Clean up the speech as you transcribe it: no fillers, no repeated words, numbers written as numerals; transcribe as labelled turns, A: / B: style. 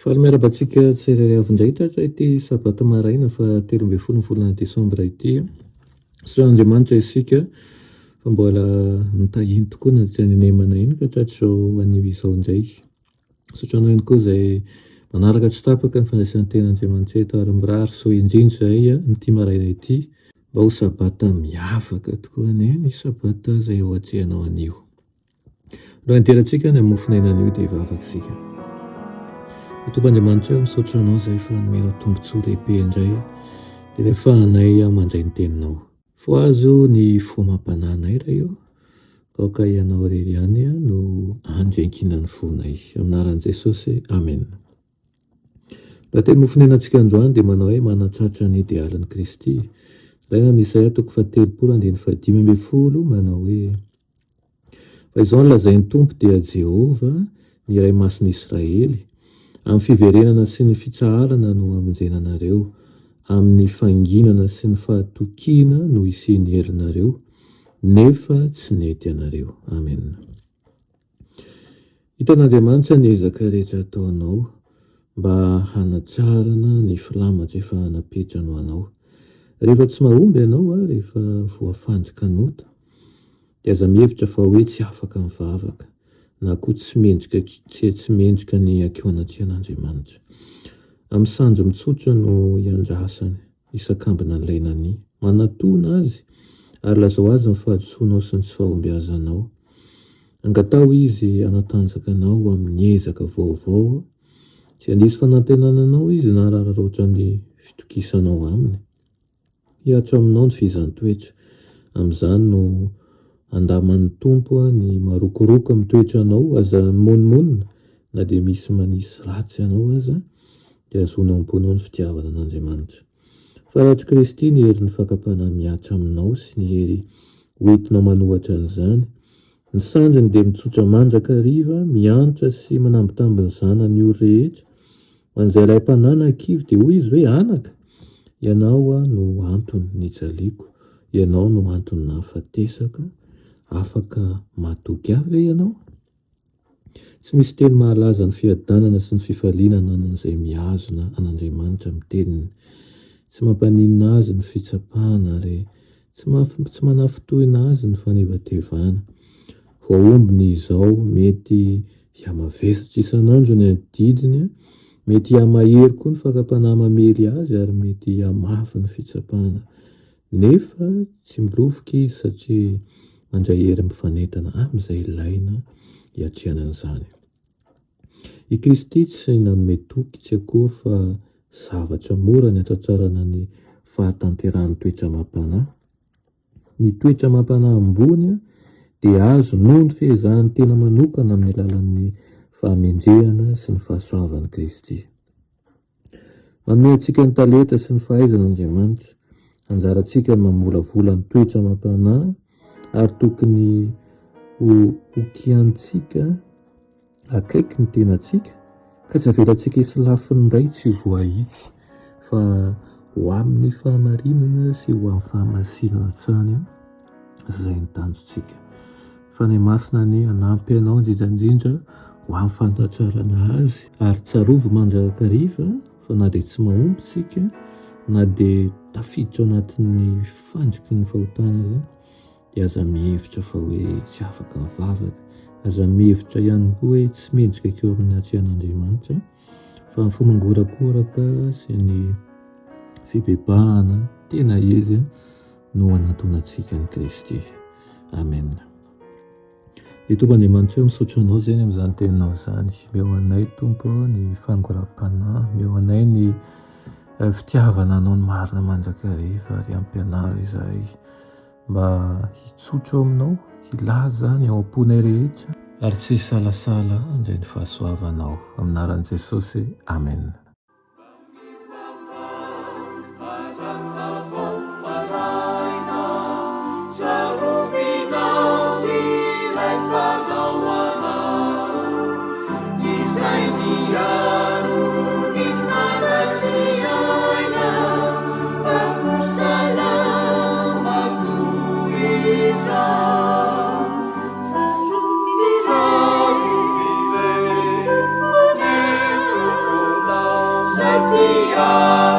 A: Fa miarabantsika tsirairay tratra ity sabata maraina fa 13 volana Desambra ity. So Andriamanitra isika fa mbola nitahiny tokoa nandritra ny nemana iny ka tratro anio izao indray. Sotra anao ihany koa izay manaraka tsy tapaka ny fandraisana ten'Andriamanitra eto ary mirary so indrindra zahay amin'ity maraina ity mba ho sabata miavaka tokoa ny sabata izay ho atrehanao anio. Raha interantsika ny amofinaina anio dia vavaka isika. Tompoandriamanitra eo misaotra anao izay fa nomenao tombontsoa lehibe indray dia nefahanay mandray ny teninao. Fo azo ny fomam-pananay raha io kaoka ianao irery ihany no handrenkina ny fonay. Aminaran'i Jesosy, amen. Raha teny mofinainantsika androany dia manao hoe manatratra ny idealin'i Kristy. Izay na Isaia 30:5 manao hoe fa izao no lazain'ny Tompo dia Jehova ny iray mason'i Israely. Amin'ny fiverenana sy ny fitsaharana no amonjenanareo, amin'ny fanginana sy ny fahatokiana no isiany herinareo, nefa tsy nety anareo. Amen. Hitan'Andriamanitra ny ezaka rehetra ataonao mba hanatsarana ny filamatra efa napetrano anao. Rehefa tsy mahomby ianao, rehefa voafandrika nota, dia aza mihevitra fa hoe tsy afaka mivavaka na koa tsy mendrika ny akeo anatrian'Andriamanitra. Amin'ny sanjo mitsotra no iandrasany isakambina ny lainany, manatona azy ary lazao azy ny fahadisoanao sy ny tsy fahombiazanao. Angatao izy anatanjaka anao amin'ny ezaka vaovao, tsy handisy fanantenananao izy na rararoatra ny fitokisanao aminy. Hiatra aminao ny fihizan-toetra, amin'izany no andaman'ny Tompo ny marokoroko amin'ny toetra anao, aza monimonina na dia misy manisy ratsy anao aza dia azonao amponao ny fitiavana an'Andriamanitra. Fa rahatry Kristy ny herin'ny fakapana miatra aminao sy ny hery hoentinao manohatra an'izany, ny sandriny dia mitsotra mandraka hariva, miantra sy manambitambiny zanany io rehetra. Ho an'izay ray-panana kivy dia hoy izy hoe anaka, ianao no antony nijaliako, ianao no antony nahafatesaka, afaka matoky avy ianao. Tsy misy teny mahalaza ny fiadanana sy ny fifaliana an'izay mihazona an'Andriamanitra amin'ny teniny. Tsy mampaninina azy ny fitsapahana ary tsy manafotoina azy ny fanevatevana. Voaombiny izao mety hiamavesatra isan'andro ny adidiny, mety hiamahery koa ny fakapanahy mamely azy ary mety hiamafy ny fitsapahana. Nefa tsy milofoka izy satria mandray hery mifanentana amin'izay ilaina hiatrehanan'izany. I Kristy tsy nanome toky tsy akory fa zavatra mora ny atratrarana ny fahatanteran'ny toetra mampanahy. Ny toetra mampanahy ambony dia azo noho ny fehezahany tena manokana amin'ny alalan'ny fahamendrehana sy ny fahasoavan'i Kristy. Manome antsika ny talenta sy ny fahaizan'Andriamanitra, anjarantsika ny mamolavola ny toetra mampanahy ary tokony ho kiantsika akaiky ny tenantsika ka tsy avelantsika hisy lafiny indray tsy voahitsy fa ho amin'ny fahamarinana sy ho amin'ny fahamasinana tsany izay ny tanjontsika. Fa ny masina ny hanampy anao indrindrandrindra ho amin'ny fantatrarana azy ary tsarovo mandrakariva fa na dia tsy mahomby tsika na dia tafiditra anatin'ny fandriky ny fahotana zany dia aza mihevitra fa hoe tsy afaka mivavaka, aza mihevitra ihany koa hoe tsy mendrika akeo amin'ny atrehan'Andriamanitra fa ny fomangorakoraka sy ny fibebahana tena izy no anatonantsika ny Kristy. Amen. Ny Tompoandriamanitra misaotra anao izany amin'izany teninao izany. Meo anay Tompo ny fangoram-panahy, meo anay ny fitiavana anao ny marina mandrakariva ary ampianaro izahay mba hitsotro aminao, hilaza ny ao am-ponay rehetra ary tsy hisalasala indray ny fahasoavanao. Aminaran'i Jesosy, amen.
B: Izay miaro ny farasiaina Alleluia.